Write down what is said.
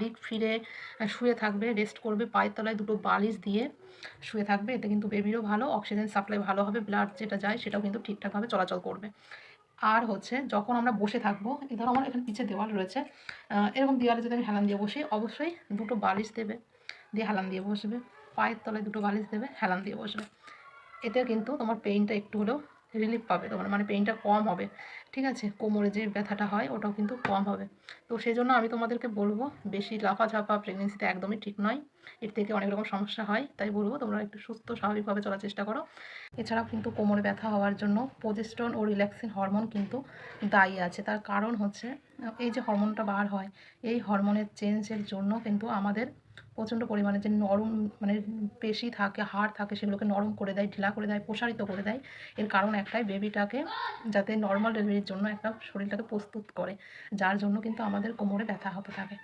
দিক ফিরে শুয়ে থাকবে, রেস্ট করবে, পায়ের তলায় দুটো বালিশ দিয়ে শুয়ে থাকবে। এতে কিন্তু বেবিরও ভালো, অক্সিজেন সাপ্লাই ভালো হবে, ব্লাড যেটা যায় সেটাও কিন্তু ঠিকঠাকভাবে চলাচল করবে। আর হচ্ছে যখন আমরা বসে থাকবো, ধরো আমার এখানে পিছে দেওয়াল রয়েছে, এরকম দেওয়ালে যদি আমি হেলান দিয়ে বসি, অবশ্যই দুটো বালিশ দেবে, দিয়ে হেলান দিয়ে বসবে, পায়ের তলায় দুটো বালিশ দেবে, হেলান দিয়ে বসবে। এতে কিন্তু তোমার পেইনটা একটু হলেও রিলিফ পাবে, তোমার মানে পেইনটা কম হবে, ঠিক আছে? কোমরে যে ব্যথাটা হয় ওটাও কিন্তু কম হবে। তো সেই জন্য আমি তোমাদেরকে বলবো, বেশি লাফাঝাপা প্রেগনেন্সিতে একদমই ঠিক নয়, এর থেকে অনেক রকম সমস্যা হয়। তাই বলবো তোমরা একটু সুস্থ স্বাভাবিকভাবে চলার চেষ্টা করো। এছাড়াও কিন্তু কোমরে ব্যথা হওয়ার জন্য প্রোজেস্টেরন ও রিল্যাক্সিন হরমোন কিন্তু দায়ী আছে। তার কারণ হচ্ছে এই যে হরমোনটা বার হয়, এই হরমোনের চেঞ্জের জন্য কিন্তু আমাদের প্রচণ্ড পরিমাণে যে নরম মানে পেশি থাকে, হাড় থাকে, সেগুলোকে নরম করে দেয়, ঢিলা করে দেয়, প্রসারিত করে দেয়। এর কারণ একটাই, বেবিটাকে যাতে নর্মাল ডেলিভারির জন্য একটা শরীরটাকে প্রস্তুত করে, যার জন্য কিন্তু আমাদের কোমরে ব্যথা হতে থাকে।